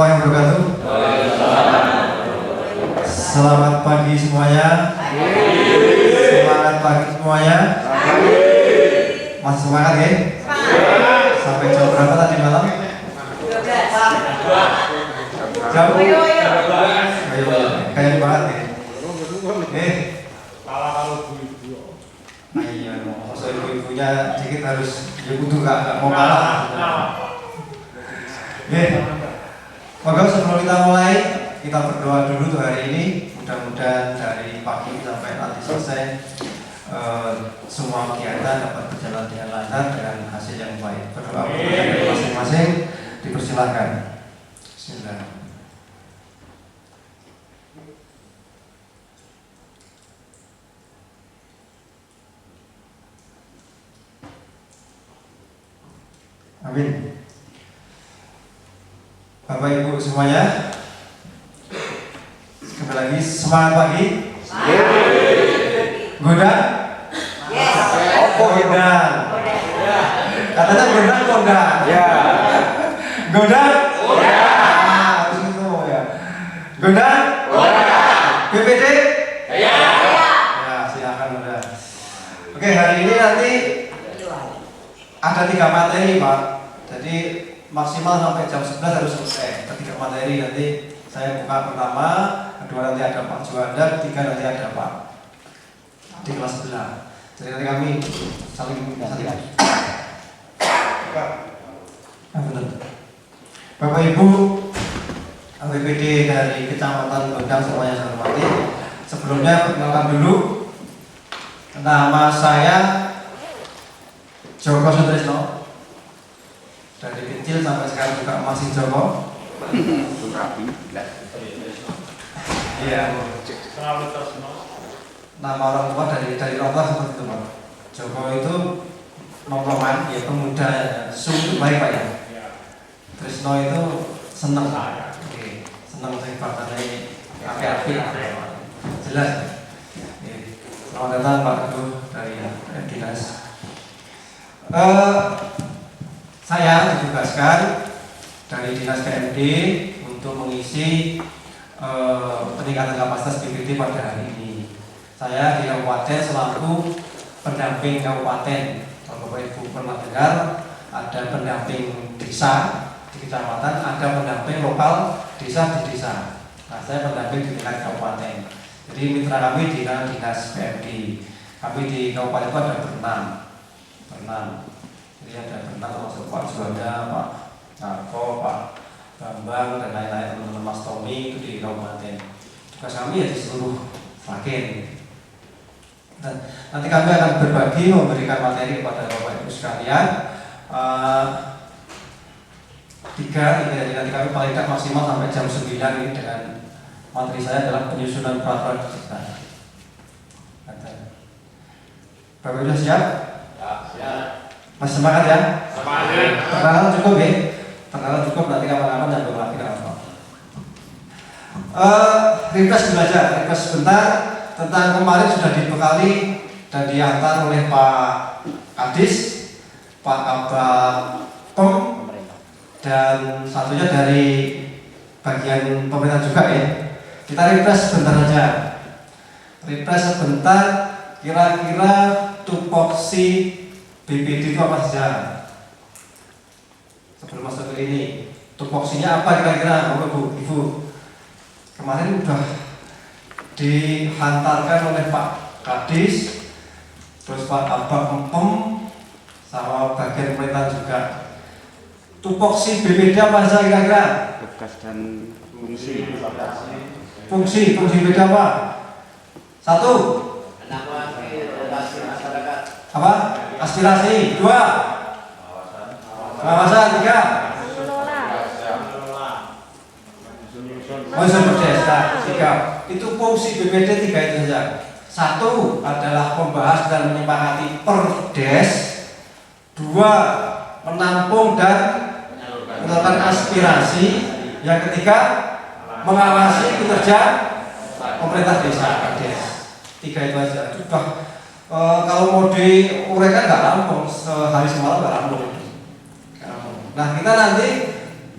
warahmatullahi wabarakatuh. Selamat pagi semuanya. Semangat pagi semuanya. Masih semangat ya? Sampai jam berapa tadi malam? Jam? Ayo, kayak banget ya. Iya, maksud ibu-ibunya dikit harus ya kudu gak mau kalah. Maka sebelum kita mulai, kita berdoa dulu untuk hari ini. Mudah-mudahan dari pagi sampai nanti selesai semua kegiatan dapat berjalan dengan lancar dengan hasil yang baik. Berdoa dari masing-masing, dipersilahkan. Bismillah. Amin. Bapak Ibu semuanya, kembali lagi semangat pagi. Godang? Godang. Katanya godang godang. Godang? Harus itu ya. Godang? BPD? Ya, silakan udah. Oke, hari ini nanti ada 3 materi Pak, jadi maksimal sampai jam 11 harus selesai. 3 materi nanti saya buka pertama, kedua nanti ada Pak Juanda, ketiga nanti ada Pak di kelas sebelah. Jadi nanti kami saling. Bapak Ibu APBD dari Kecamatan Gondang semuanya saya hormati. Sebelumnya perkenalkan dulu, nama saya Joko Sutrisno. Dari kecil sampai sekarang juga masih Joko. Iya. Nama orang tua dari orang tua seperti itu Pak. Joko itu nongkrongan, ya pemuda. Su itu baik Pak ya. Trisno itu seneng Pak. Oke, seneng saya partainya api-api. Jelas. Selamat datang Pak Ketua dari dinas. Saya ditugaskan dari Dinas PMD untuk mengisi peningkatan kapasitas BPD pada hari ini. Saya di kabupaten selaku pendamping kabupaten. Kalau Bapak Ibu pernah dengar, ada pendamping desa di kecamatan, ada pendamping lokal desa di desa. Nah, saya pendamping di tingkat kabupaten. Jadi mitra kami di Dinas PMD. Kami di kabupaten itu ada berenam. Jadi ada berenam termasuk Pak Juanda, Pak Narko, Pak Bambang dan lain-lain, teman-teman Mas Tommy itu di kabupaten. Tugas kami ya di seluruh Sragen. Dan nanti kami akan berbagi memberikan materi kepada Bapak Ibu sekalian. 3 nanti kami paling tidak maksimal sampai jam 9 ini dengan materi saya adalah penyusunan peraturan daerah. Bapak Ibu siap? Masih semangat ya? Semangat. Perkenalan cukup ya? Perkenalan cukup, nanti kapan-kapan nyambung lagi apa? Request dulu aja, request sebentar tentang kemarin sudah dibekali dan diantar oleh Pak Kadis, Pak Kabak Pem, dan satunya dari bagian pemerintah juga ya. Kita request sebentar aja. Request sebentar, kira-kira tupoksi BPD itu apa saja? Sebelum masuk ke ini, tupoksinya apa kira-kira Bapak Ibu? Kemarin sudah dihantarkan oleh Pak Kadis, terus Pak Abang Empem, sama bagian pemerintah juga. Tupoksi BPD apa saja kira-kira? Tugas dan fungsi. Fungsi BPD apa? 1. Apa? Aspirasi. 2. Pengawasan. 3. Monitoring desa. 3. Itu fungsi BPD 3 itu saja. 1 adalah membahas dan menyepakati perdes. 2. Menampung dan menyalurkan aspirasi. Yang ketiga, mengawasi kinerja pemerintah desa. 3 itu saja. Sudah kalau mau diuraikan nggak rampung, sehari semalam nggak rampung. Nah, kita nanti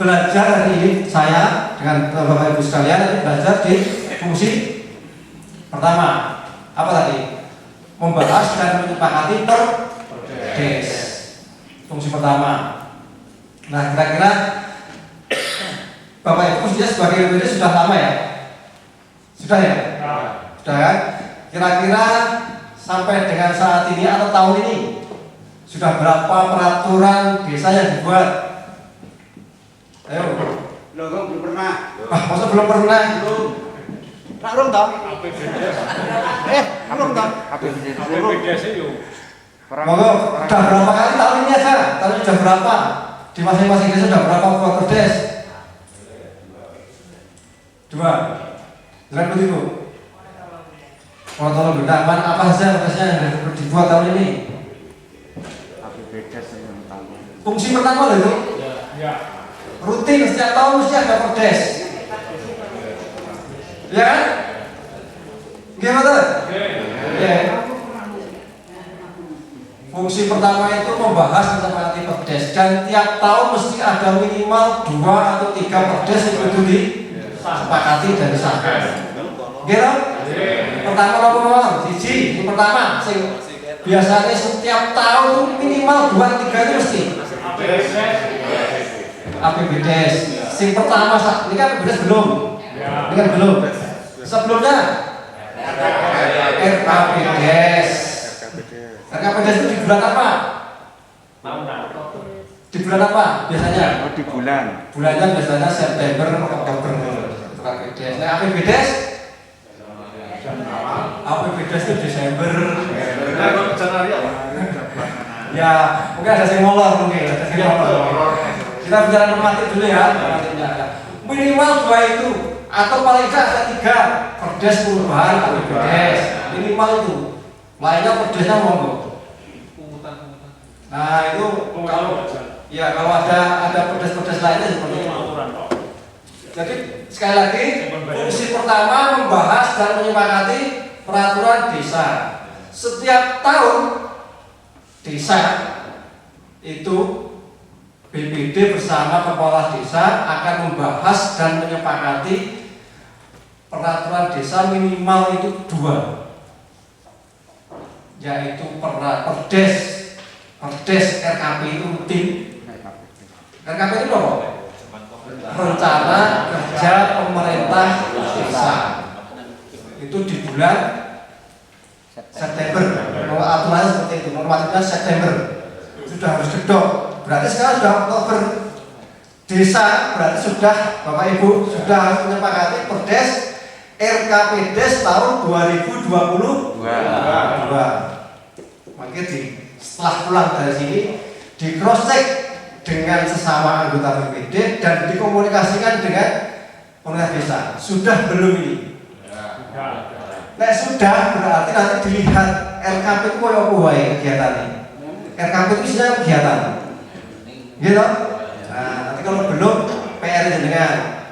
belajar hari ini saya dengan Bapak Ibu sekalian nanti belajar di fungsi pertama. Apa tadi? Membahas dan menyepakati perdes. Fungsi pertama. Nah, kira-kira Bapak Ibu sebagai BPD sudah lama ya? Sudah ya? Sudah kan? Kira-kira sampai dengan saat ini atau tahun ini sudah berapa peraturan desa yang dibuat? Ayo. Loh, kok belum pernah? Masa belum pernah? Belum. Nak urung toh? Urung toh? APBDes itu. Monggo, sudah berapa kali tahun ini aja? Tahun ini sudah berapa? Di masing-masing desa sudah berapa buat perdes? 2. Jangan begitu. Kalau tolong beritahukan apa saja perdesnya yang dibuat tahun ini? APBDes yang tahu. Fungsi pertama loh itu. Rutin setiap tahun mesti ada perdes. Ya kan? Gimana? Ya. Fungsi pertama itu membahas tentang arti perdes dan tiap tahun mesti ada minimal 2 atau 3 perdes yang perlu disepakati dan disahkan. Gitu? Pertama apa? Siji, yang pertama biasanya setiap tahun minimal 2-3 itu mesti APBDes. Sing pertama ini kan APBDes belum. Ini kan belum. Sebelumnya RKPDes. RKPDes itu di bulan apa? Di bulan apa biasanya? Oh, di bulan. Bulannya biasanya September, Oktober. RKPDes. Nah, APBDes? APBDes itu Desember. Ya, mungkin ada yang molor mungkin. Kita bicara normatif dulu ya. Minimal 2 itu atau paling tidak ada 3 perdes perubahan APBDes. Minimal itu. Lainnya perdesnya monggo. Nah, itu kalau ada perdes-perdes lainnya seperti itu. Jadi sekali lagi fungsi pertama membahas dan menyepakati peraturan desa. Setiap tahun desa itu BPD bersama kepala desa akan membahas dan menyepakati peraturan desa minimal itu 2, yaitu perdes RKP itu rutin. RKP itu apa? Rencana Kerja Pemerintah Desa. Itu di bulan September. Aturannya seperti itu, normatifnya September. Sudah harus gedok. Berarti sekarang sudah Oktober. Desa berarti sudah Bapak Ibu sudah harus menyepakati perdes RKPDes tahun 2022. Makanya setelah pulang dari sini di cross check dengan sesama anggota BPD dan dikomunikasikan dengan pemerintah desa. Sudah belum ini? Nah, sudah berarti nanti dilihat RKP itu apa kegiatannya. RKP itu isinya kegiatan. Gitu? Nah, nanti kalau belum PR dengan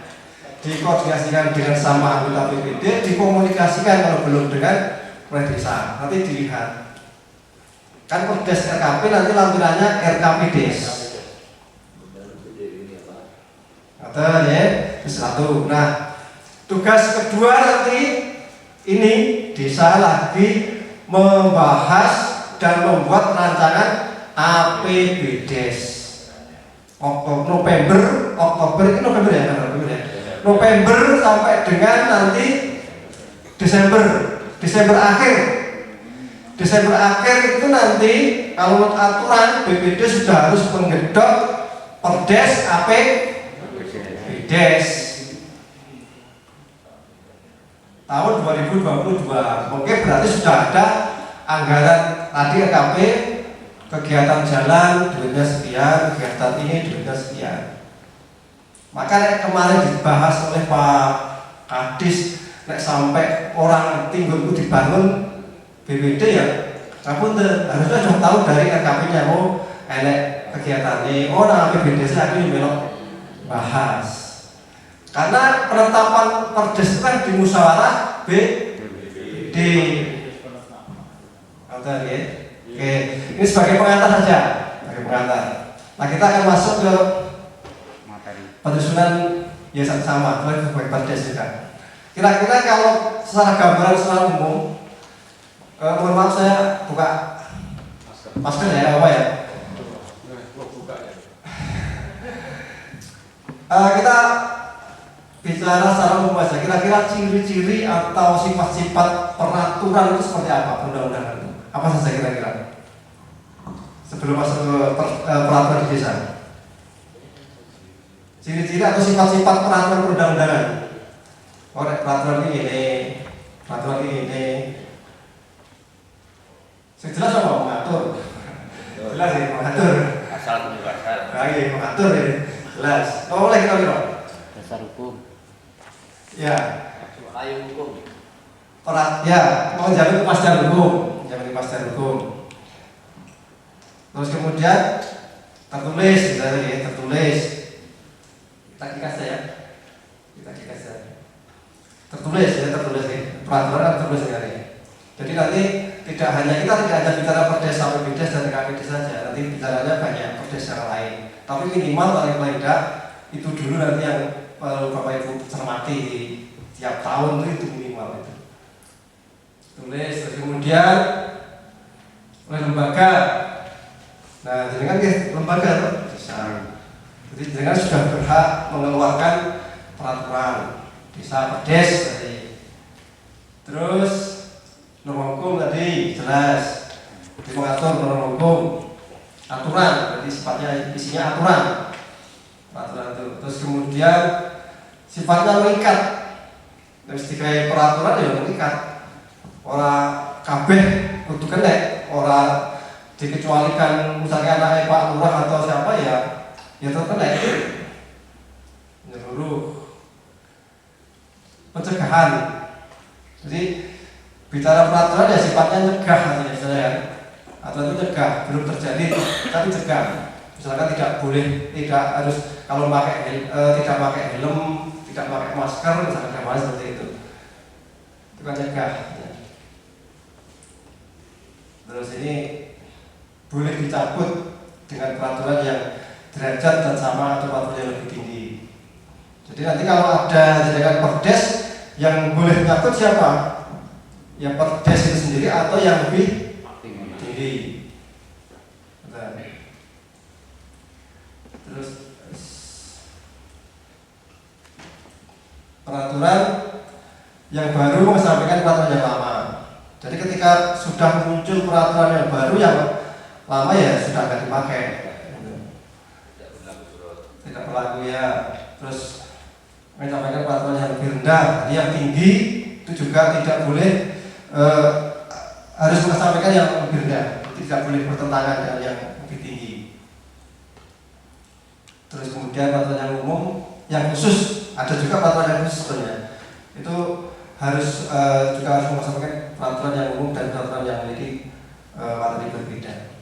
dikoordinasikan dengan sama anggota BPD, dikomunikasikan kalau belum dengan pemerintah desa. Nanti dilihat. Kan perdes RKP nanti lampirannya RKPDes. Atau ya, satu. Nah, tugas kedua nanti ini desa lagi membahas dan membuat rancangan APBDes. Oktober ini November ya, November sampai dengan nanti Desember akhir. Desember akhir itu nanti kalau aturan BPD sudah harus menggedok perdes APBDes tahun 2022. Mungkin berarti sudah ada anggaran tadi RKP, kegiatan jalan duitnya sekian, kegiatan ini duitnya sekian. Maka kemarin dibahas oleh Pak Kadis, sampai orang Tinggulku dibangun BPD ya, harusnya sudah tahu dari RKP-nya. Oh, enek kegiatan ini, APBD saya ini melok bahas. Karena penetapan perdes itu kan di musyawarah BPD. Oke, ini sebagai pengantar saja, Nah, kita akan masuk ke penyusunan ya sama, sebagai perdes juga. Kira-kira kalau secara gambaran secara umum, mohon maaf saya buka masker ya, apa ya? Kita bicara secara umum saja. Kira-kira ciri-ciri atau sifat-sifat peraturan itu seperti apa undang-undangan itu? Apa saja kira-kira? Sebelum masuk ke peraturan di desa. Ciri-ciri atau sifat-sifat peraturan perundang-undangan. Oh, peraturan ini, peraturan ini. Jelas apa mengatur? Jelas ya mengatur. Asal universal. Lagi mengatur ya. Jelas. Oh, boleh kita lihat. Dasar hukum. Ya. Payung hukum. Ya, menjamin kepastian hukum, menjamin kepastian hukum. Terus kemudian tertulis, misalnya ya, tertulis. Kita kikas ya. Kita kikas ya. Tertulis ya, tertulis ya. Peraturan tertulis ya. Jadi nanti tidak hanya bicara perdes sampai perdes dan KPD saja. Nanti bicaranya banyak perdes yang lain. Tapi minimal paling tidak itu dulu nanti yang Bapak Ibu cermati tiap tahun itu minimal itu. Tulis, terus kemudian oleh lembaga. Nah, jadi kan lembaga tuh bisa. Jadi jangan sudah berhak mengeluarkan peraturan bisa perdes tadi. Terus norma hukum tadi jelas, jadi mengatur norma hukum, aturan, jadi sifatnya isinya aturan itu. Terus kemudian sifatnya mengikat, terus dikai peraturan ya mengikat. Orang kabeh kudu kena, orang dikecualikan misalnya anak Pak Lurah atau siapa ya terkena menyeluruh. Pencegahan, jadi bicara peraturan ya sifatnya cegah artinya misalnya kan, aturan itu cegah, belum terjadi tapi cegah. Misalkan tidak boleh, tidak harus kalau tidak pakai helm, tidak pakai masker, misalkan gambar seperti itu kan cegah. Terus ini boleh dicabut dengan peraturan yang derajat dan sama atau peraturan yang lebih tinggi. Jadi nanti kalau ada jadikan perdes yang boleh nyabut siapa? Yang perdes itu sendiri atau yang lebih tinggi. Terus peraturan yang baru mengesampingkan peraturan yang lama. Jadi ketika sudah muncul peraturan yang baru, yang lama ya sudah tidak dipakai, tidak berlaku ya. Terus menyampaikan peraturan yang lebih rendah, jadi yang tinggi itu juga tidak boleh harus mengesampingkan yang lebih rendah, tidak boleh bertentangan dengan yang lebih tinggi. Terus kemudian peraturan yang umum, yang khusus, ada juga peraturan yang khusus sebenarnya. Itu harus juga harus mengesampingkan peraturan yang umum dan peraturan yang memiliki materi berbeda.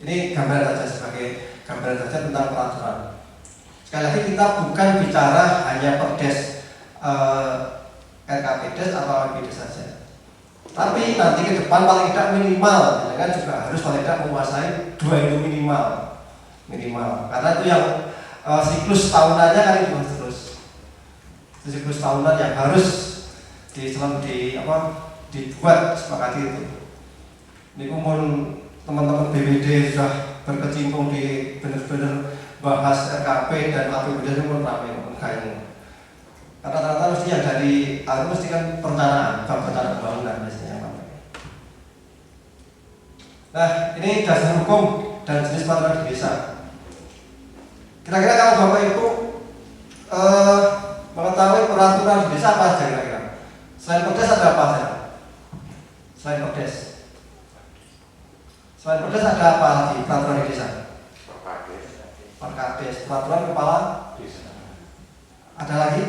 Ini gambaran saja sebagai gambaran saja tentang peraturan. Sekali lagi kita bukan bicara hanya perdes RKPdes atau APBD saja. Tapi nanti ke depan paling tidak minimal, ya kan juga harus paling tidak menguasai dua itu minimal. Karena itu yang siklus tahunannya kan itu terus. Siklus tahunan yang harus dibuat sepakati itu. Ini umum teman-teman BPD sudah berkecimpung di benar-benar bahas RKP dan APBD itu pun ramai kayaknya. Karena rata-rata mesti yang dari mesti kan perencanaan, perencanaan pembangunan biasanya ramai. Nah, ini dasar hukum dan jenis peraturan di desa. Kira-kira kalau Bapak Ibu mengetahui peraturan di desa apa saja kira-kira? Selain perdes ada apa saja? Selain perdes ada apa lagi peraturan di desa? Perkades, peraturan kepala desa. Ada lagi?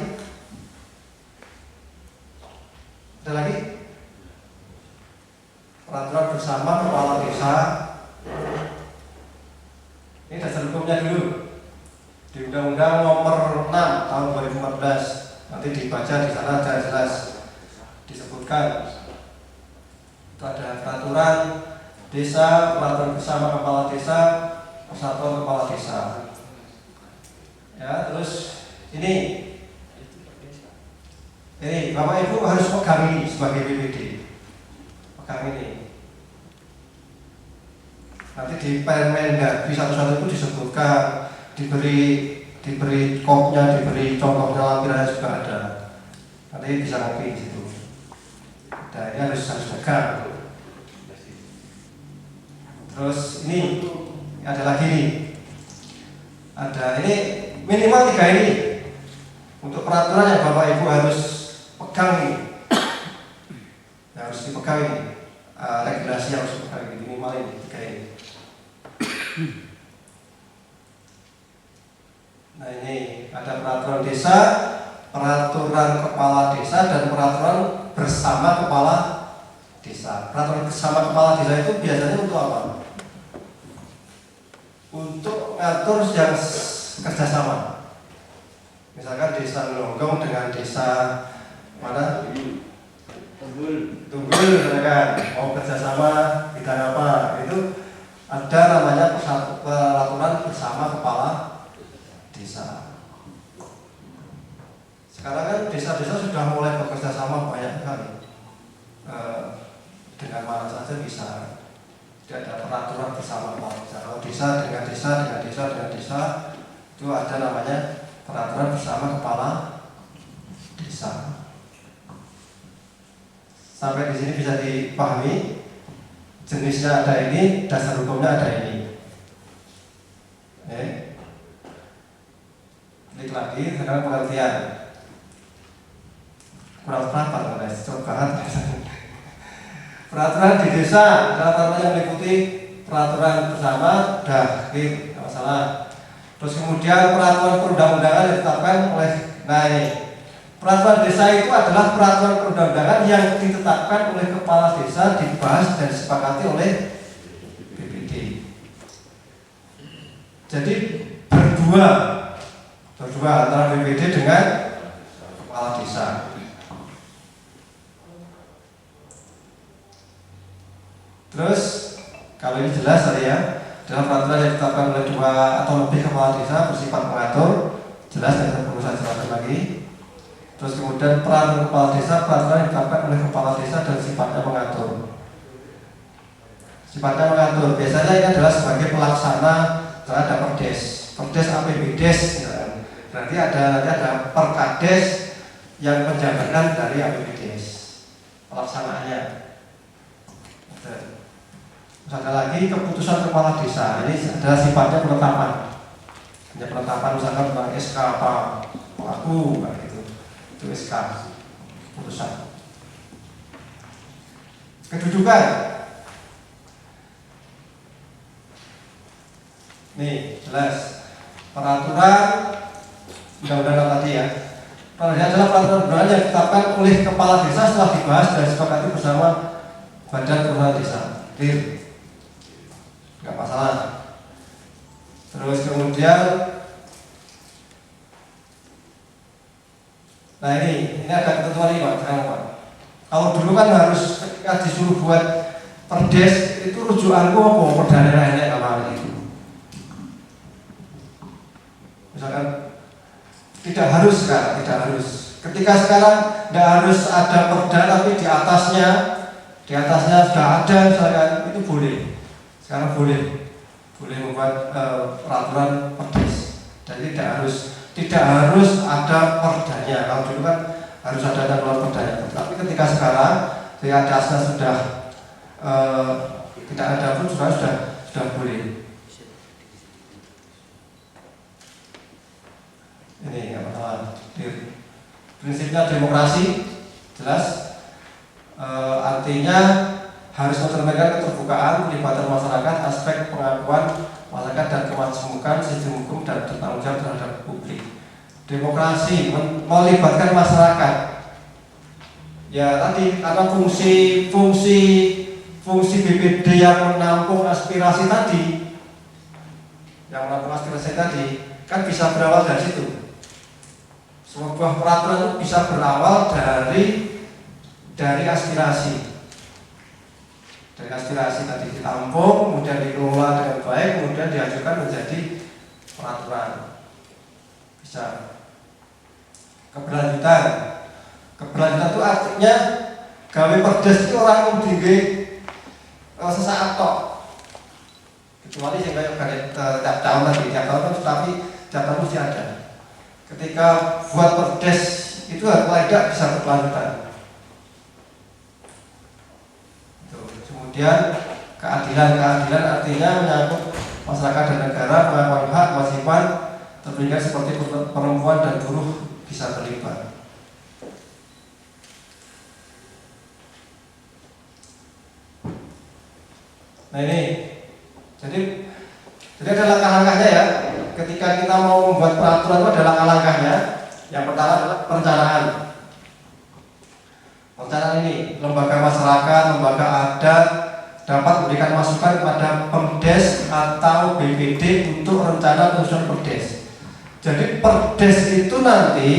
Ada lagi? Peraturan bersama kepala desa. Ini dasar hukumnya dulu. Di Undang-Undang Nomor 6 Tahun 2014. Nanti dibaca di sana ada jelas disebutkan. Itu ada peraturan desa, peraturan bersama kepala desa, persatuan kepala desa. Ya, terus Ini Bapak Ibu harus pegang ini sebagai BPD. Pegang ini. Nanti di Permendagri 11 itu disebutkan, diberi kopnya, diberi contohnya, lampirannya juga ada. Nanti bisa ngopi di situ. Nah, ini harus pegang. Terus ini ada lagi nih. Ada ini minimal 3 ini. Untuk peraturan yang Bapak Ibu harus pegang ini. Harus dipegang ini. Regulasi harus dipegang ini, minimal ini 3 ini. Nah, ini ada peraturan desa, peraturan kepala desa, dan peraturan bersama kepala desa. Peraturan bersama kepala desa itu biasanya untuk apa? Untuk ngatur yang kerjasama. Misalkan desa Longgong dengan desa mana? Tunggul, misalkan mau kerjasama bidang apa? Itu ada namanya peraturan bersama kepala desa. Sekarang kan desa-desa sudah mulai bekerja sama banyak sekali. Dengan mana saja bisa. Tidak ada peraturan bersama kepala desa. Kalau desa dengan desa dengan desa dengan desa itu ada namanya peraturan bersama kepala desa. Sampai di sini bisa dipahami. Jenisnya ada ini, dasar hukumnya ada ini. Klik lagi, sekarang pengertian. Kurang berapa guys? Coba peraturan di desa adalah peraturan yang meliputi peraturan bersama, nggak masalah. Terus kemudian peraturan perundang-undangan yang ditetapkan oleh peraturan desa itu adalah peraturan perundang-undangan yang ditetapkan oleh kepala desa, dibahas dan disepakati oleh BPD. Jadi berdua antara BPD dengan kepala desa. Terus kalau ini jelas tadi ya, dalam peraturan yang ditetapkan oleh 2 atau lebih kepala desa bersifat mengatur, jelas tidak perlu saya jelaskan lagi. Terus kemudian peran kepala desa, peraturan yang ditetapkan oleh kepala desa dan sifatnya mengatur. Sifatnya mengatur, biasanya ini adalah sebagai pelaksana terhadap perdes APBDes. Berarti nanti ada perkades yang menjabarkan dari APBDes pelaksanaannya. Terus ada lagi keputusan kepala desa. Ini adalah sifatnya penetapan. Hanya penetapan misalkan tentang SK apa pelaku gitu. Itu SK keputusan. Kedudukan. Nih jelas peraturan undang-undang tadi ya. Peraturan adalah peraturan yang ditetapkan oleh kepala desa setelah dibahas dan disepakati bersama badan perusahaan desa. Nggak masalah. Terus kemudian, nah ini ada ketentuan ini Pak. Sekarang Pak, kalau dulu kan harus ketika disuruh buat perdes itu rujukanku apa? Perdana daerah apa itu? Misalkan tidak harus kan, tidak harus. Ketika sekarang tidak harus ada perda, tapi di atasnya sudah ada, misalkan itu boleh. Sekarang boleh membuat peraturan perdes. Jadi tidak harus ada perdanya. Kalau dulu kan harus ada dalam perdanya. Tapi ketika sekarang di atasnya sudah tidak ada pun sudah boleh. Ini yang pertama. Prinsipnya demokrasi jelas, artinya harus mencerminkan keterbukaan, pelibatan masyarakat, aspek pengakuan masyarakat dan kemajemukan sistem hukum dan bertanggung jawab terhadap publik. Demokrasi melibatkan masyarakat. Ya tadi karena fungsi BPD yang menampung aspirasi tadi, kan bisa berawal dari situ. Sebuah peraturan itu bisa berawal dari aspirasi. Dari aspirasi tadi ditampung, kemudian dikelola dengan baik, kemudian diajukan menjadi peraturan. Bisa. Keberlanjutan. Keberlanjutan itu artinya gawe perdes itu orang yang tinggi sesaat tok. Kecuali yang kayak tiap tahun tadi, tiap tahun tapi tiap tahun mesti ada. Ketika buat perdes itu tidak bisa berkelanjutan. Kemudian keadilan artinya menyangkut masyarakat dan negara, pengakuan hak, kewajiban terpinggir seperti perempuan dan buruh bisa terlibat. Nah ini, jadi ada langkah-langkahnya ya. Ketika kita mau membuat peraturan itu ada langkah-langkahnya. Yang pertama adalah perencanaan. Perencanaan ini, lembaga masyarakat, lembaga adat dapat memberikan masukan kepada Pemdes atau BPD untuk rencana penyusunan Perdes. Jadi Perdes itu nanti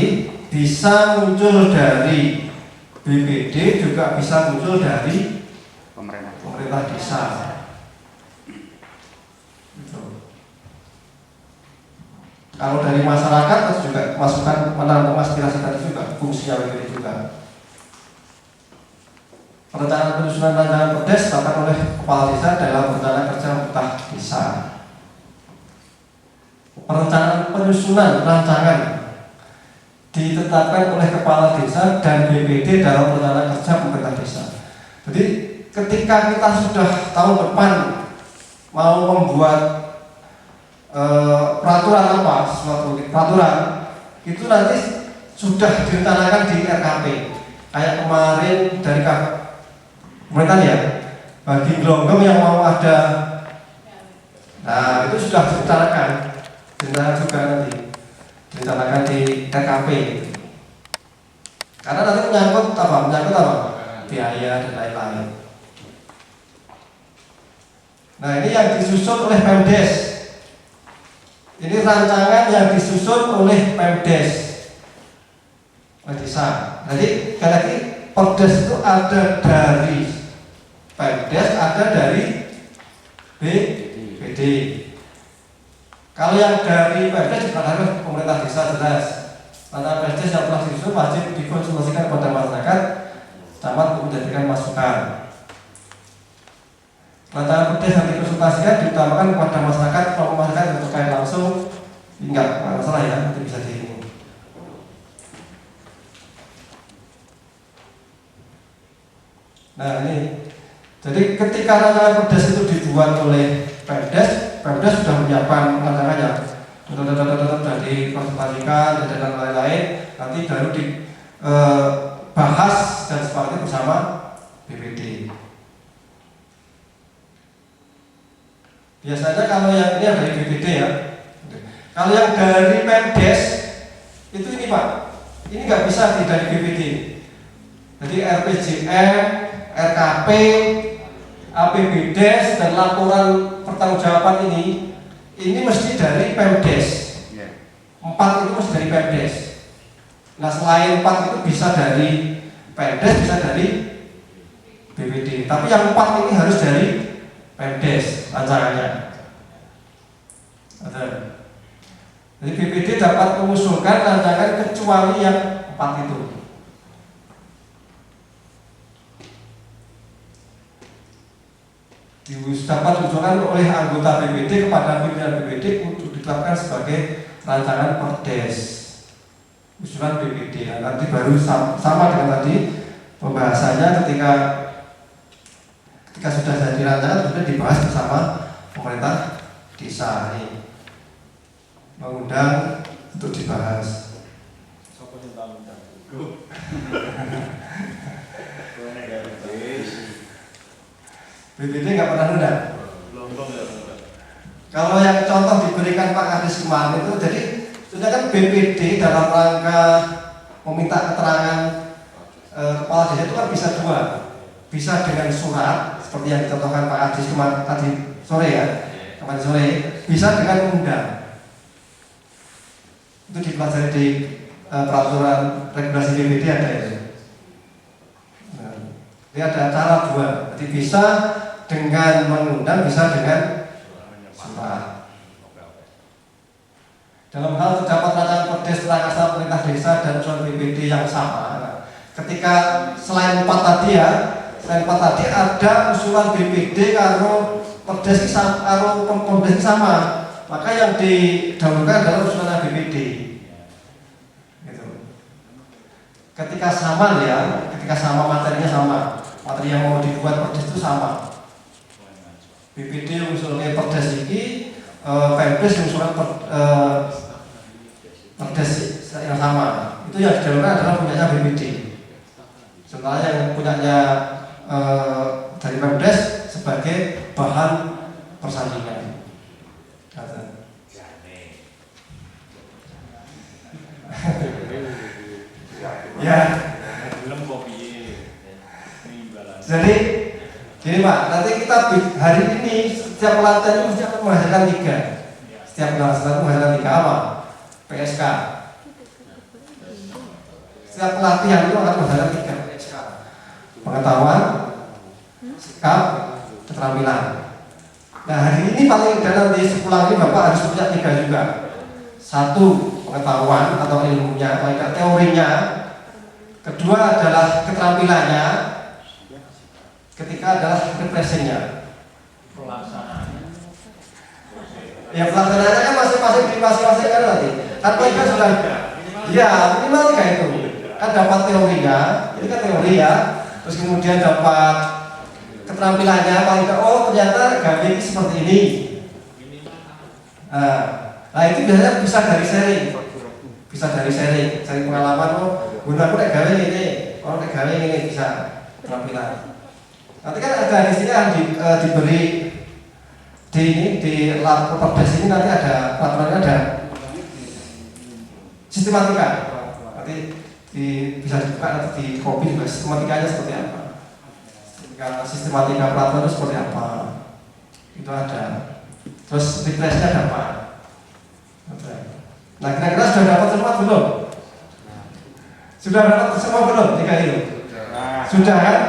bisa muncul dari BPD, juga bisa muncul dari pemerintah desa. Kalau dari masyarakat terus juga masukan menampung aspirasi tadi juga fungsinya begitu juga. Perencanaan penyusunan rancangan Perdes ditetapkan oleh kepala desa dalam rencana kerja utah desa. Perencanaan penyusunan rancangan ditetapkan oleh kepala desa dan BPD dalam rencana kerja pemerintah desa. Jadi ketika kita sudah tahun depan mau membuat peraturan apa, suatu peraturan itu nanti sudah direncanakan di RKP. Kayak kemarin dari pemerintah ya, bagi gelonggong yang mau ada, nah itu sudah direncanakan juga nanti direncanakan di RKP. Karena nanti menyangkut apa? Biaya dan lain-lain. Nah ini yang disusun oleh Pemdes. Ini rancangan yang disusun oleh Pemdes, oleh desa. Jadi sekali lagi Perdes itu ada dari Pemdes, ada dari BPD. Kalau yang dari Pemdes juga harus pemerintah desa jelas. Rancangan Perdes yang telah disusun wajib dikonsultasikan kepada masyarakat, dapat menjadikan masukan. Rancangan Perdes yang dikonsultasikan diutamakan kepada masyarakat. Kalau masyarakat yang terkait langsung, enggak masalah ya, nanti bisa di. Nah ini, jadi ketika rancangan Perdes itu dibuat oleh Pemdes sudah menyiapkan rancangannya, sudah dikonsultasikan dan lain-lain, nanti baru dibahas dan sepakati bersama BPD. Biasanya kalau yang ini dari BPD ya. Kalau yang dari Pemdes itu ini Pak, ini nggak bisa dari BPD. Jadi RPJM, RKP, APBDes dan laporan pertanggungjawaban ini mesti dari Pemdes. 4 itu mesti dari Pemdes. Nah selain 4 itu bisa dari Pemdes, bisa dari BPD. Tapi yang 4 ini harus dari Pemdes rancangannya. Jadi BPD dapat mengusulkan rancangan kecuali yang 4 itu. Dapat diusulkan oleh anggota BPD kepada pimpinan BPD untuk ditetapkan sebagai rancangan Perdes. Usulan BPD. Nah, nanti baru sama dengan tadi pembahasannya ketika sudah jadi rancangan sudah dibahas bersama pemerintah desa ini, mengundang untuk dibahas. BPD nggak pernah undang. Kalau yang contoh diberikan Pak Kadis kemarin itu, jadi sudah kan BPD dalam rangka meminta keterangan kepala desa itu kan bisa 2, bisa dengan surat seperti yang dicontohkan Pak Kadis kemarin tadi sore ya, kemarin sore, bisa dengan undang. Itu dipelajari di peraturan regulasi BPD ada itu. Nah, ini ada cara 2, jadi bisa dengan mengundang, bisa dengan surat. Dalam hal terdapat rancangan Perdes Citra Perintah Desa dan usulan BPD yang sama. Nah, ketika selain 4 tadi ya, selain 4 tadi ada usulan BPD karo Perdes karo Pemdes sama, maka yang didahulukan adalah usulan BPD. Gitu. Ketika sama ya, ketika sama materinya sama, materi yang mau dibuat Perdes itu sama. BPD usulnya Perdes ini, Pemdes usulan Perdes yang sama. Itu yang didahulukan adalah punyanya BPD. Sementara yang punyanya dari Pemdes sebagai bahan persandingan. Ya. Jadi gini Pak, nanti kita hari ini setiap pelatihan itu mesti akan menghasilkan 3. Setiap pelatihan menghasilkan 3 apa? PSK. Setiap pelatihan itu akan menghasilkan 3 PSK. Pengetahuan, sikap, keterampilan. Nah hari ini paling tidak nanti sepulang ini Bapak harus punya 3 juga. 1 pengetahuan atau ilmunya, paling tidak teorinya. Kedua adalah keterampilannya. Ketiga adalah represinya. Ya pelaksanaannya kan masing-masing di masing-masing kan nanti. Kan kita sudah, ya minimal 3 itu. Kan dapat teorinya, ini kan teori ya. Terus kemudian dapat keterampilannya, paling tidak oh ternyata gawe ini seperti ini. Nah itu biasanya bisa dari sharing, sharing pengalaman. Oh gunaku nek gawe ini, oh nek gawe ini bisa keterampilan. Nanti kan ada di sini yang diberi di lab Perdes ini nanti ada peraturannya, ada sistematika. Nanti bisa dibuka nanti di copy juga sistematikanya seperti apa. Sistematika peraturan itu seperti apa. Itu ada. Terus represinya ada apa? Nah kira-kira sudah dapat semua belum? Sudah dapat semua belum? 3 itu? Sudah kan?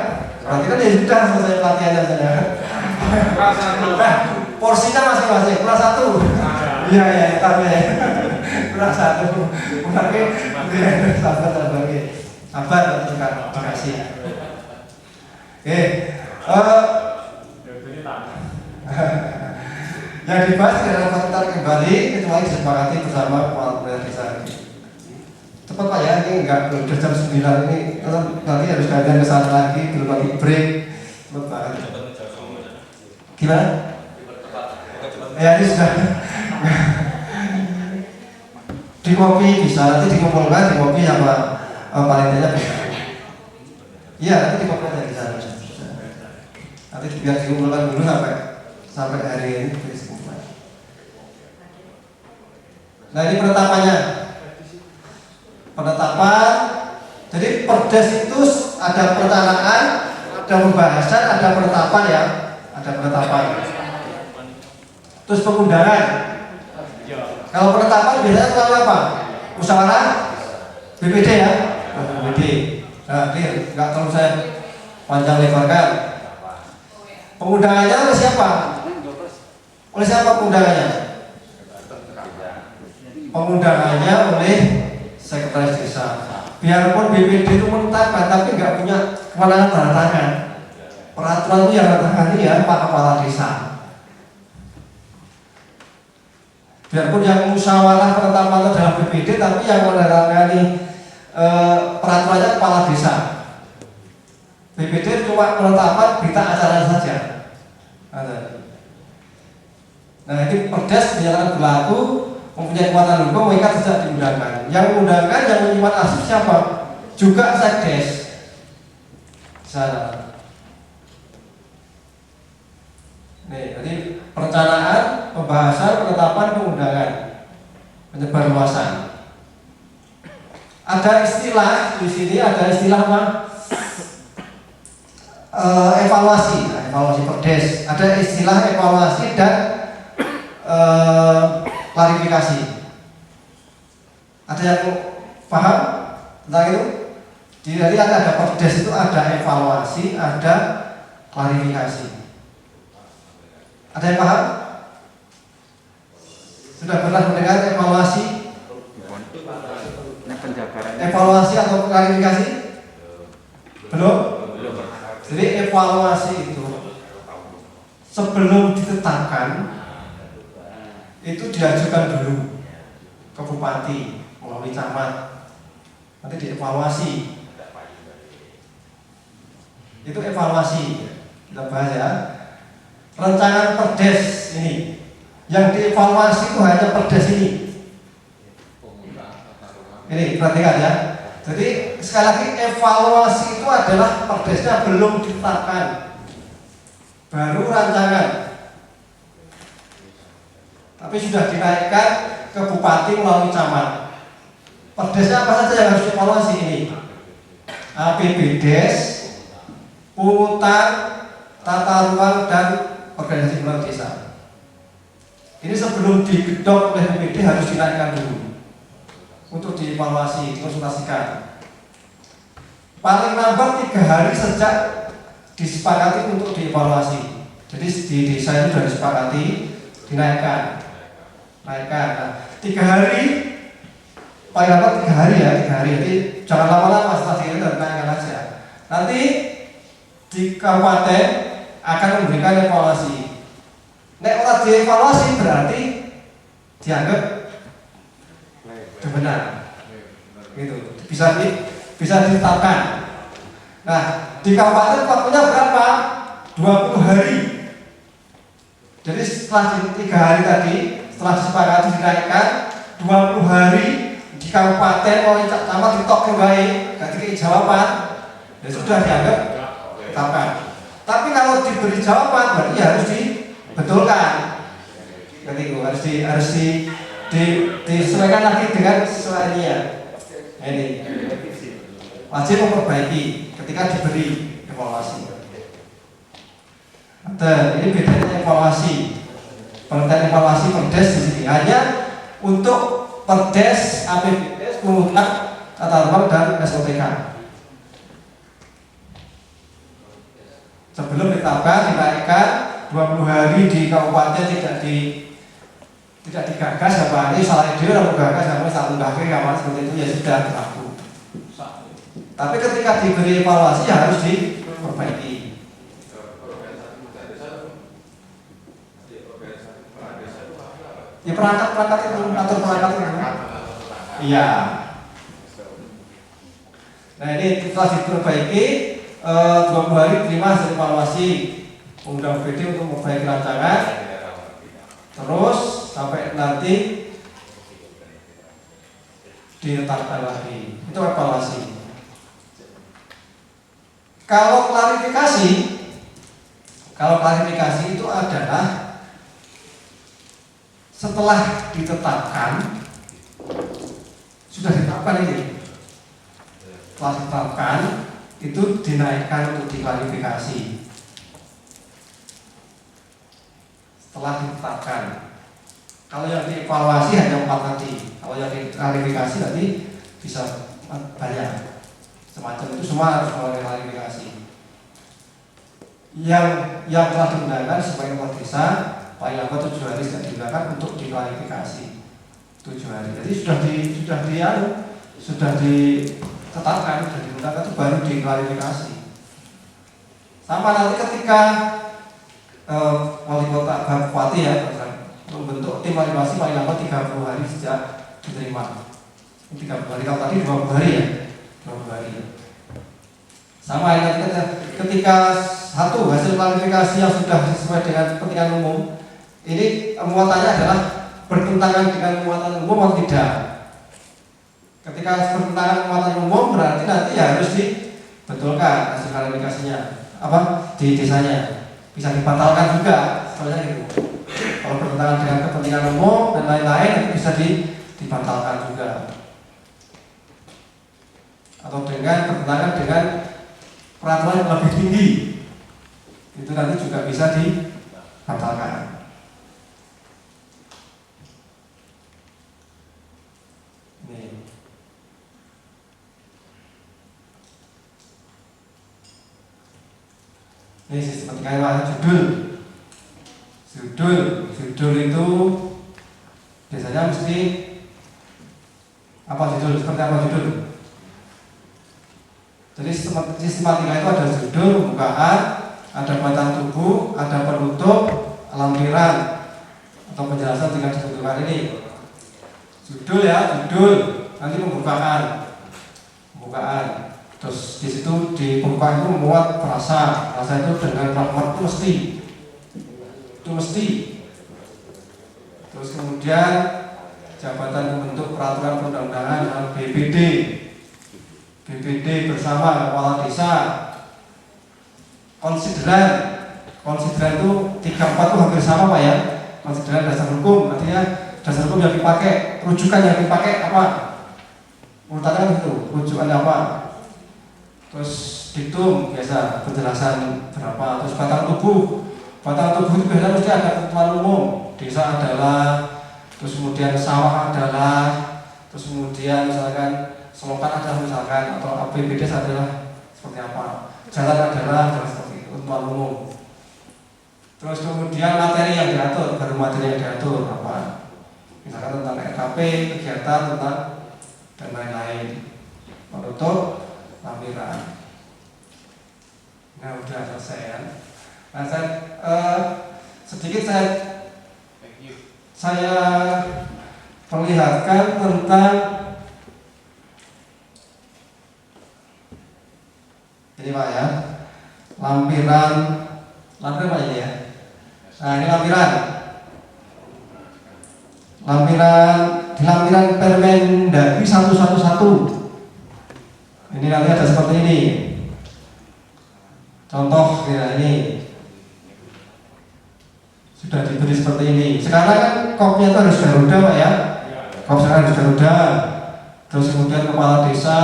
Berarti kan ya sudah selesai pelatihannya saja. Nah, porsinya masing-masing. Kelas 1. Iya ya, tapi kelas 1. Berarti sabar lagi. Sabar nanti dikasih. Oke. Yang dibahas adalah komentar kembali kecuali disepakati bersama kepala pemerintah desa. Cepat Pak ya, ini enggak udah jam 9 ini nanti harus gantian ke sana lagi, belum lagi break. Cepat banget. Gimana? Ya ini sudah di kopi bisa, nanti dikumpulkan di kopi sama panitianya bisa. Iya nanti dikumpulkan di sana. Nanti biar dikumpulkan dulu sampai hari ini. Nah ini penetapannya. Penetapan, jadi Perdes itu ada perencanaan, ada pembahasan, ada penetapan ya, ada penetapan. Terus pengundangan. Kalau penetapan biasanya melalui apa? Musyawarah BPD ya, BPD. Nah, nggak terlalu saya panjang lebarkan. Pengundangannya oleh siapa? Oleh siapa pengundangannya? Pengundangannya oleh Sekretaris Desa. Biarpun BPD itu menetapkan, tapi nggak punya kewenangan tanda tangan. Peraturan itu yang tanda tangan ya Pak Kepala Desa. Biarpun yang musyawarah penetapan itu adalah BPD, tapi yang menandatangani peraturannya Kepala Desa. BPD cuma penetapan berita acara saja. Nah ini Perdes dinyatakan berlaku, mempunyai kekuatan hukum, mengikat sejak diundangkan. Yang mengundangkan, yang menyimpan arsip siapa? Juga Sekdes. Sana. Nih, jadi perencanaan, pembahasan, penetapan, pengundangan, penyebar luasan. Ada istilah di sini, ada istilah apa? Evaluasi, nah, evaluasi Perdes. Ada istilah evaluasi dan klarifikasi. Ada yang paham tentang itu? Jadi ada Perdes itu ada evaluasi, ada klarifikasi. Ada yang paham? Sudah pernah mendengar evaluasi? evaluasi atau klarifikasi? Belum? Belum. Jadi evaluasi itu sebelum ditetapkan itu diajukan dulu ke bupati melalui camat, nanti dievaluasi. Itu evaluasi, kita bahas ya. Rancangan perdes ini, yang dievaluasi itu hanya perdes ini. Ini perhatikan ya. Jadi sekali lagi evaluasi itu adalah perdesnya belum ditetapkan, baru rancangan. Tapi sudah dinaikkan ke bupati melalui camat. Perdesnya apa saja yang harus dievaluasi ini? APBDes, pungutan, tata ruang dan organisasi keuangan desa. Ini sebelum digedok oleh BPD harus dinaikkan dulu untuk dievaluasi, dikonsultasikan. Paling lambat 3 hari sejak disepakati untuk dievaluasi. Jadi di desa itu sudah disepakati dinaikkan. Nah, 3 hari, paling lambat 3 hari ya, 3 hari. Jadi jangan lama-lama, setelah itu dinaikkan aja. Nanti di kabupaten akan memberikan evaluasi. Nek ora dievaluasi berarti dianggap benar. Gitu. Bisa ditetapkan. Nah, di kabupaten waktunya berapa? 20 hari. Jadi setelah 3 hari tadi, setelah disepakati dinaikkan 20 hari di kabupaten mau camat ditok kembali, ganti jawaban, ya sudah dianggap ditetapkan. Tapi kalau diberi jawaban berarti harus dibetulkan. Jadi harus disesuaikan lagi dengan sesuainya. Ini wajib memperbaiki ketika diberi evaluasi. Dan ini bedanya evaluasi. Pengertian evaluasi perdes di sini hanya untuk perdes, APBDes, pungutan, tata ruang dan SOTK. Sebelum ditetapkan dinaikkan 20 hari di kabupaten tidak digagas apa ini salah ide orang gagas sama satu kaki kamar seperti itu ya sudah berlaku. Tapi ketika diberi evaluasi ya harus diperbaiki. Ya perangkat itu atur perangkat itu. Iya. Nah ini setelah diperbaiki 20 hari terima hasil evaluasi undang BD untuk memperbaiki rancangan. Terus sampai nanti ditetapkan lagi. Itu evaluasi. Kalau klarifikasi itu adalah setelah ditetapkan, sudah ditetapkan ini. Setelah ditetapkan itu dinaikkan untuk diklarifikasi. Setelah ditetapkan, kalau yang dievaluasi hanya 4 nanti, kalau yang diklarifikasi nanti bisa banyak. Semacam itu semua harus melalui klarifikasi. Yang telah digunakan sebagai kepala desa paling lambat 7 hari sudah digunakan untuk diklarifikasi. 7 hari. Jadi sudah ditetapkan, sudah digunakan itu baru diklarifikasi. Sama nanti ketika wali kota bupati ya membentuk tim evaluasi paling lambat 30 hari sejak diterima. 30 hari, kalau tadi 20 hari ya. 20 hari. Sama ini ketika satu hasil klarifikasi yang sudah sesuai dengan kepentingan umum, ini muatannya adalah bertentangan dengan muatan umum atau tidak. Ketika bertentangan muatan umum berarti nanti ya harus dibetulkan hasil klarifikasinya di desanya, bisa dibatalkan juga sebenarnya gitu. Kalau bertentangan dengan kepentingan umum dan lain-lain nanti bisa dibatalkan juga. Atau dengan bertentangan dengan peraturan yang lebih tinggi, itu nanti juga bisa dibatalkan. Ini seperti kayak judul itu biasanya mesti apa judul, seperti apa judul? Jadi sistematika itu ada judul, pembukaan, ada batang tubuh, ada penutup, lampiran atau penjelasan dengan dibutuhkan ini. Judul ya, judul, nanti pembukaan. Terus di situ di pembukaan itu memuat frasa itu dengan pragmat itu mesti. Terus kemudian jabatan pembentuk peraturan perundang-undangan adalah BPD bersama kepala desa. Konsideran itu 3-4 itu hampir sama Pak ya. Konsideran dasar hukum, artinya dasar hukum yang dipakai, rujukan yang dipakai apa? Urutannya itu, rujukannya apa? Terus diktum biasa penjelasan berapa. Terus batang tubuh itu biasanya mesti ada ketentuan umum. Desa adalah, terus kemudian sawah adalah, terus kemudian misalkan selokan adalah misalkan, atau APBD adalah seperti apa, jalan adalah seperti itu, ketentuan umum. Terus kemudian materi yang diatur, baru materi yang diatur apa, misalkan tentang RKP, kegiatan tentang dan lain-lain. Penutup, lampiran. Nah udah selesai ya. Nah sedikit saya perlihatkan tentang ini Pak ya, lampiran Pak ini ya. Nah ini di lampiran Permendagri 111. Ini nanti ada seperti ini. Contoh ya, ini sudah diberi seperti ini. Sekarang kan kopnya itu harus Garuda Pak ya. Kop sekarang harus Garuda. Terus kemudian kepala desa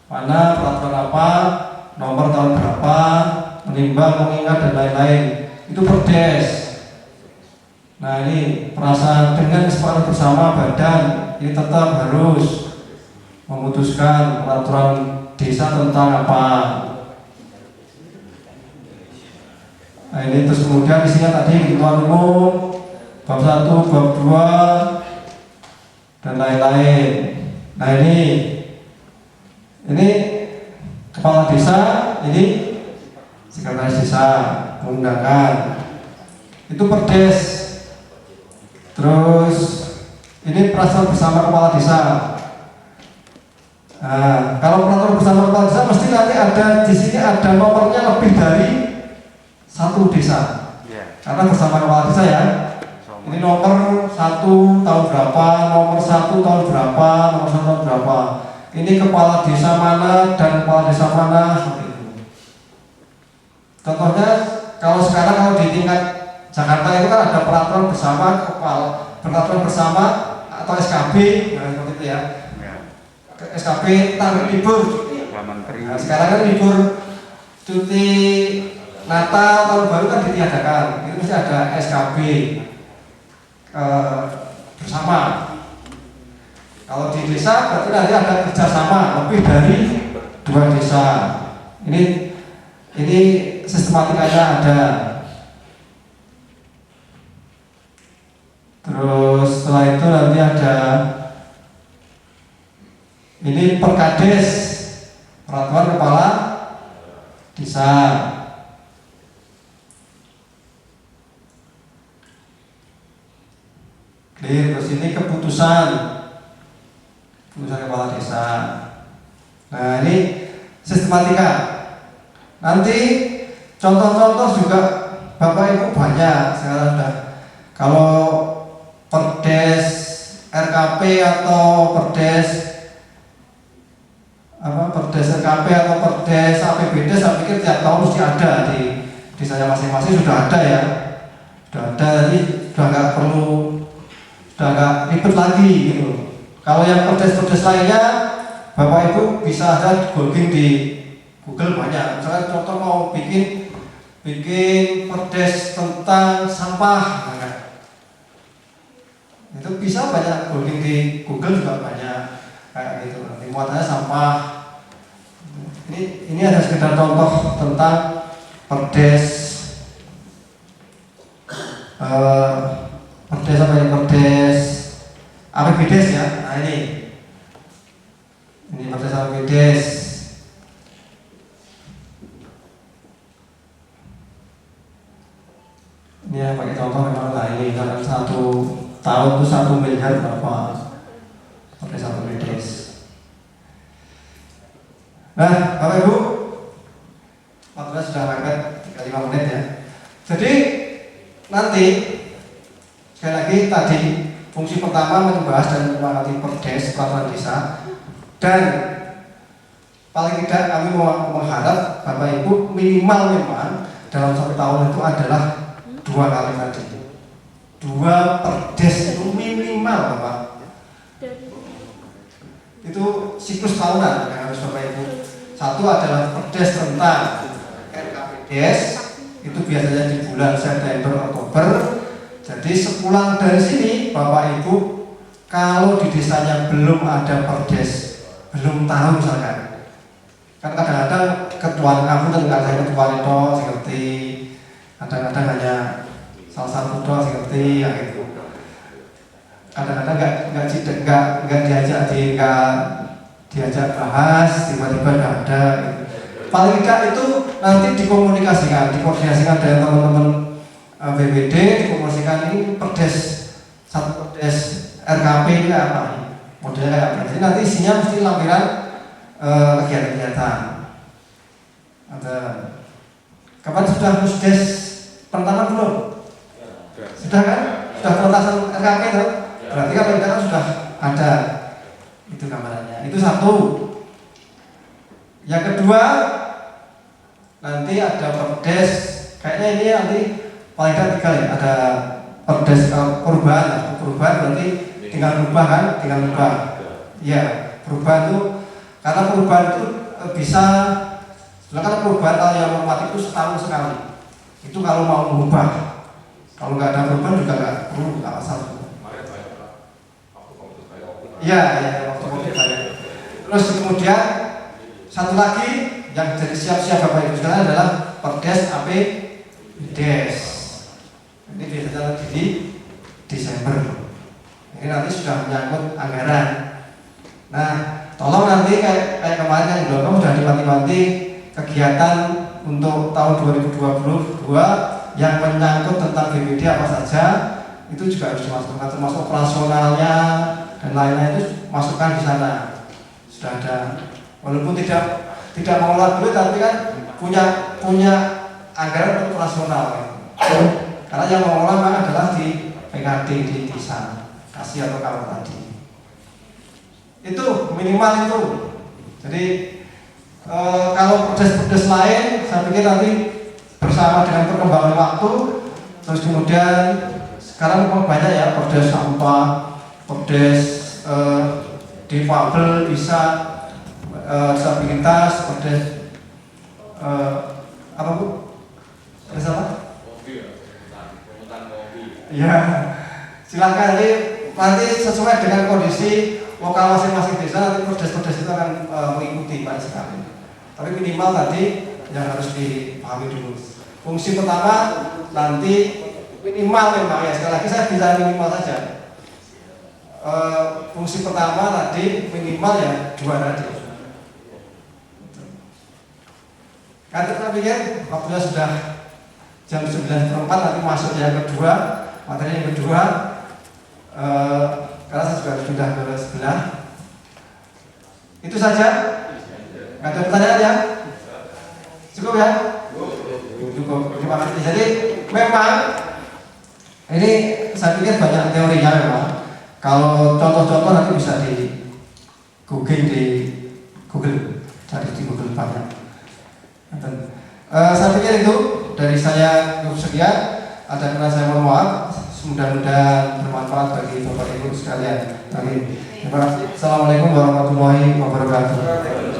mana, peraturan apa, nomor tahun berapa, menimbang, mengingat dan lain-lain. Itu perdes. Nah ini perasaan dengan kesepakatan bersama badan ini tetap harus memutuskan peraturan desa tentang apa. Nah ini terus kemudian isinya tadi ketentuan umum, bab 1, bab 2 dan lain-lain. Nah ini kepala desa, ini sekretaris desa mengundangkan. Itu perdes. Terus ini peraturan bersama kepala desa. Nah, kalau peraturan bersama kepala desa mesti nanti ada di sini ada nomornya lebih dari satu desa. Karena bersama kepala desa ya. Ini nomor 1 tahun berapa, nomor 1 tahun berapa, nomor 1 tahun berapa. Ini kepala desa mana dan kepala desa mana seperti itu. Contohnya kalau sekarang kalau di tingkat Jakarta itu kan ada peraturan bersama atau SKB, nah, seperti itu ya. SKB tentang libur. Nah, sekarang kan libur cuti Natal, tahun baru kan ditiadakan. Itu mesti ada SKB bersama. Kalau di desa berarti nanti ada kerjasama lebih dari 2 desa. Ini sistematikanya ada. Terus setelah itu nanti ada ini Perkades, peraturan kepala desa. Terus ini keputusan kepala desa. Nah ini sistematika. Nanti contoh-contoh juga Bapak Ibu banyak sekarang sudah. Kalau perdes RKP atau perdes RKP atau perdes APBD, saya pikir tiap tahun mesti ada di desanya masing-masing, sudah ada ya. Sudah ada, jadi sudah nggak ribet lagi gitu. Kalau yang perdes-perdes lainnya Bapak Ibu bisa ada googling di Google banyak. Misalnya contoh mau bikin perdes tentang sampah, nah, itu bisa banyak googling di Google juga banyak kayak gitu. Nanti muatannya sampah. Ini ada sekedar contoh tentang perdes perdes APBDes ya. Nah ini perdes APBDes. tahun itu 1 miliar berapa per satu BPS. Nah, Bapak Ibu, waktunya sudah mepet 35 menit ya. Jadi nanti sekali lagi tadi fungsi pertama membahas dan menyepakati perdes peraturan desa, dan paling tidak kami mengharap Bapak Ibu minimal memang dalam 1 tahun itu adalah 2 kali tadi. 2 perdes itu minimal Bapak. Itu siklus tahunan yang harus Bapak Ibu. Satu adalah perdes tentang RKPDes, itu biasanya di bulan September Oktober. Jadi sepulang dari sini Bapak Ibu, kalau di desanya belum ada perdes, belum tahu misalkan, kan kadang-kadang ketua kampung dan ada ketua itu seperti kadang-kadang hanya salah satu doang seperti yang itu. Kadang-kadang nggak diajak bahas, tiba-tiba nggak ada. Gitu. Paling tidak itu nanti dikomunikasikan dengan teman-teman BPD, dikomunikasikan ini perdes, satu perdes RKP ini apa, modelnya kayak apa. Jadi nanti isinya mesti lampiran kegiatan-kegiatan. Ada kapan sudah musdes pertama belum? Sudah kan? Sudah penetasan RKP itu? Berarti kan kita sudah ada itu gambarannya. Itu satu. Yang kedua, nanti ada perdes. Kayaknya ini nanti paling tidak 3 ya. Ada perdes perubahan. Perubahan berarti tinggal rubah kan? Tinggal rubah. Iya, perubahan itu karena perubahan itu bisa. Karena perubahan kalau yang normatif itu setahun sekali. Itu kalau mau mengubah. Kalau nggak ada perubahan juga nggak perlu, nggak masalah. Iya, waktu banyak. Terus kemudian satu lagi yang jadi siap-siap Bapak Ibu sekalian adalah perdes APDes. Ini biasanya di Desember. Ini nanti sudah menyangkut anggaran. Nah, tolong nanti kayak kemarin yang belum sudah diwanti-wanti kegiatan untuk tahun 2022 yang menyangkut tentang BPD apa saja itu juga harus dimasukkan, termasuk operasionalnya dan lain-lain itu masukkan di sana. Sudah ada, walaupun tidak mengelola duit tapi kan punya anggaran untuk operasional. Karena yang mengelola memang adalah di PKD di desa, kasih atau kawan tadi. Itu minimal itu. Jadi kalau perdes lain, saya pikir nanti bersama dengan perkembangan waktu, terus kemudian sekarang memang banyak ya perdes sampah, perdes difabel, bisa disabilitas, perdes apa Bu? Perdes apa? Ya, silakan nanti sesuai dengan kondisi lokal masing-masing desa, nanti perdes-perdes itu akan mengikuti pada sekali. Tapi minimal tadi yang harus dipahami dulu. Fungsi pertama nanti minimal memang ya, sekali lagi saya bisa minimal saja. Fungsi pertama tadi minimal ya 2 tadi. Kan kita pikir waktunya sudah jam 9:04, nanti masuk yang kedua, materi yang kedua. Karena saya sudah ke sebelah. Itu saja. Nggak ada pertanyaan ya? Cukup ya? Cukup. Terima kasih. Jadi memang ini saya pikir banyak teorinya memang. Kalau contoh-contoh nanti bisa di Google, cari di Google banyak. Saya pikir itu dari saya cukup sekian. Ada kena saya mohon maaf. Mudah-mudahan bermanfaat bagi Bapak Ibu sekalian. Amin. Terima kasih. Assalamualaikum warahmatullahi wabarakatuh.